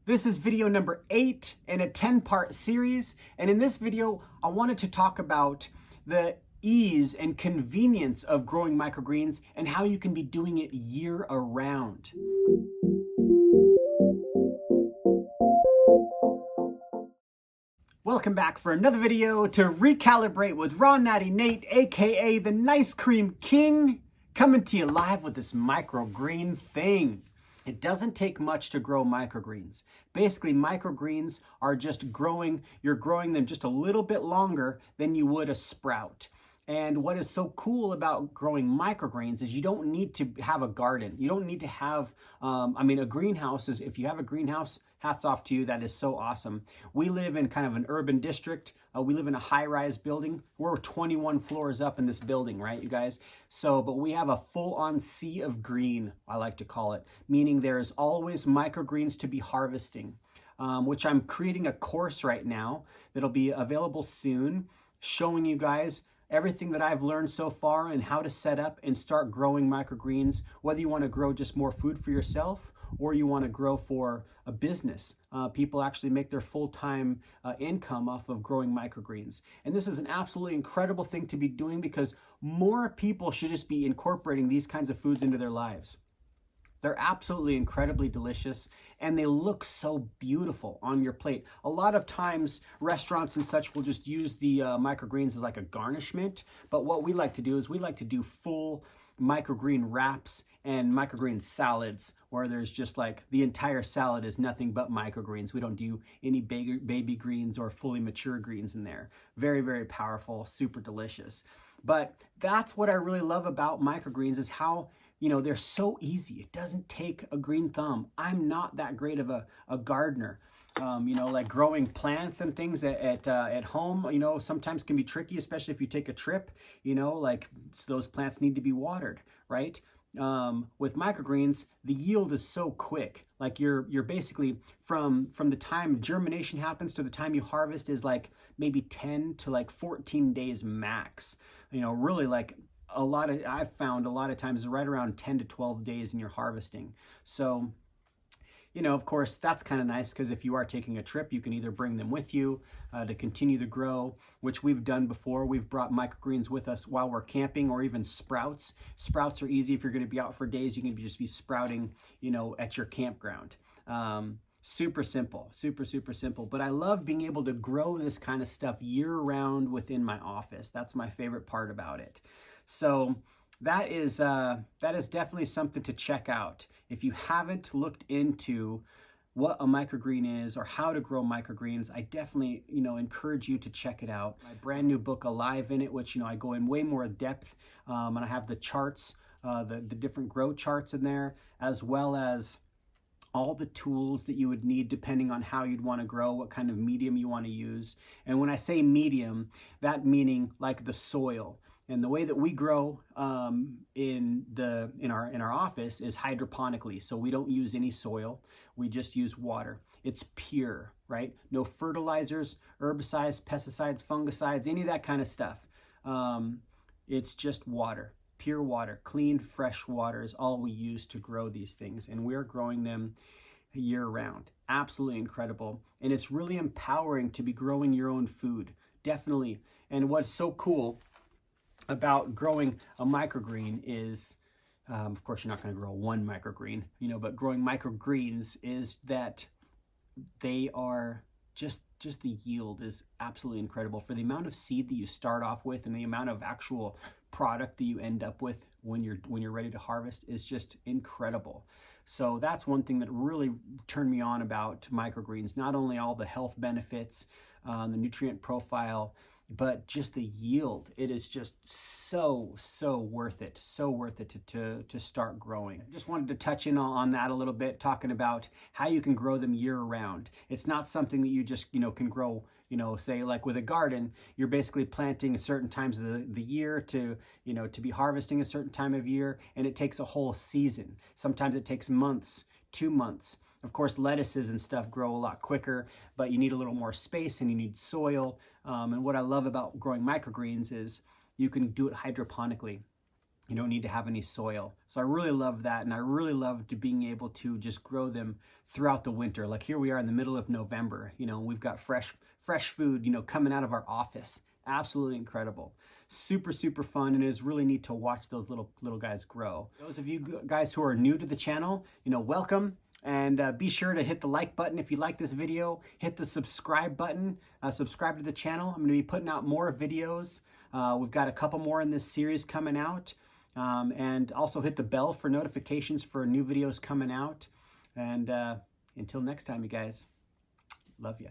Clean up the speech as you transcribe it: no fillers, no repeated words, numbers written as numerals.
This is video number 8 in a 10-part series, and in this video I wanted to talk about the ease and convenience of growing microgreens and how you can be doing it year-round. Welcome back for another video to recalibrate with Raw Natty Nate, aka the Nice Cream King, coming to you live with this microgreen thing. It doesn't take much to grow microgreens. Basically, microgreens are just growing, you're growing them just a little bit longer than you would a sprout. And what is so cool about growing microgreens is you don't need to have a garden. You don't need to have, a greenhouse is, if you have a greenhouse, hats off to you, that is so awesome. We live in kind of an urban district. We live in a high-rise building. We're 21 floors up in this building, right, you guys? So, but we have a full-on sea of green, I like to call it, meaning there is always microgreens to be harvesting, which I'm creating a course right now that'll be available soon, showing you guys everything that I've learned so far and how to set up and start growing microgreens, whether you want to grow just more food for yourself or you want to grow for a business. People actually make their full-time income off of growing microgreens. And this is an absolutely incredible thing to be doing because more people should just be incorporating these kinds of foods into their lives. They're absolutely incredibly delicious and they look so beautiful on your plate. A lot of times restaurants and such will just use the microgreens as like a garnishment, but what we like to do is we like to do full microgreen wraps and microgreen salads where there's just like the entire salad is nothing but microgreens. We don't do any baby greens or fully mature greens in there. Very, very powerful, super delicious. But that's what I really love about microgreens is how they're so easy. It doesn't take a green thumb. I'm not that great of a gardener. Like growing plants and things at home, sometimes can be tricky, especially if you take a trip, those plants need to be watered, right? With microgreens, the yield is so quick. Like you're basically from the time germination happens to the time you harvest is like maybe 10 to like 14 days max. Really like I've found a lot of times right around 10 to 12 days in your harvesting. So, of course, that's kind of nice because if you are taking a trip, you can either bring them with you to continue to grow, which we've done before. We've brought microgreens with us while we're camping, or even sprouts. Sprouts are easy if you're going to be out for days. You can just be sprouting, at your campground. Super simple, super, super simple. But I love being able to grow this kind of stuff year round within my office. That's my favorite part about it. So that is definitely something to check out. If you haven't looked into what a microgreen is or how to grow microgreens, I definitely, encourage you to check it out. My brand new book, Alive in It, which, I go in way more depth, and I have the charts, the different grow charts in there, as well as all the tools that you would need depending on how you'd want to grow, what kind of medium you want to use. And when I say medium, that meaning like the soil. And the way that we grow in our office is hydroponically. So we don't use any soil. We just use water. It's pure, right? No fertilizers, herbicides, pesticides, fungicides, any of that kind of stuff. It's just water. Pure water, clean, fresh water is all we use to grow these things. And we're growing them year round. Absolutely incredible. And it's really empowering to be growing your own food. Definitely. And what's so cool about growing a microgreen is, of course, you're not going to grow one microgreen, but growing microgreens is that they are just the yield is absolutely incredible for the amount of seed that you start off with and the amount of actual product that you end up with when you're ready to harvest is just incredible. So that's one thing that really turned me on about microgreens, not only all the health benefits, the nutrient profile, but just the yield. It is just so worth it. So worth it to start growing. I just wanted to touch in on that a little bit, talking about how you can grow them year round. It's not something that you just, can grow, say like with a garden, you're basically planting at certain times of the year to be harvesting a certain time of year, and it takes a whole season. Sometimes it takes months, 2 months. Of course, lettuces and stuff grow a lot quicker, but you need a little more space and you need soil. And what I love about growing microgreens is you can do it hydroponically. You don't need to have any soil. So I really love that, and I really loved being able to just grow them throughout the winter. Like here we are in the middle of November, you know, we've got fresh food, you know, coming out of our office. Absolutely incredible. Super, super fun, and it is really neat to watch those little guys grow. Those of you guys who are new to the channel, you know, welcome. And be sure to hit the like button if you like this video. Hit the subscribe button. Subscribe to the channel. I'm going to be putting out more videos. We've got a couple more in this series coming out. And also hit the bell for notifications for new videos coming out. And until next time, you guys, love ya.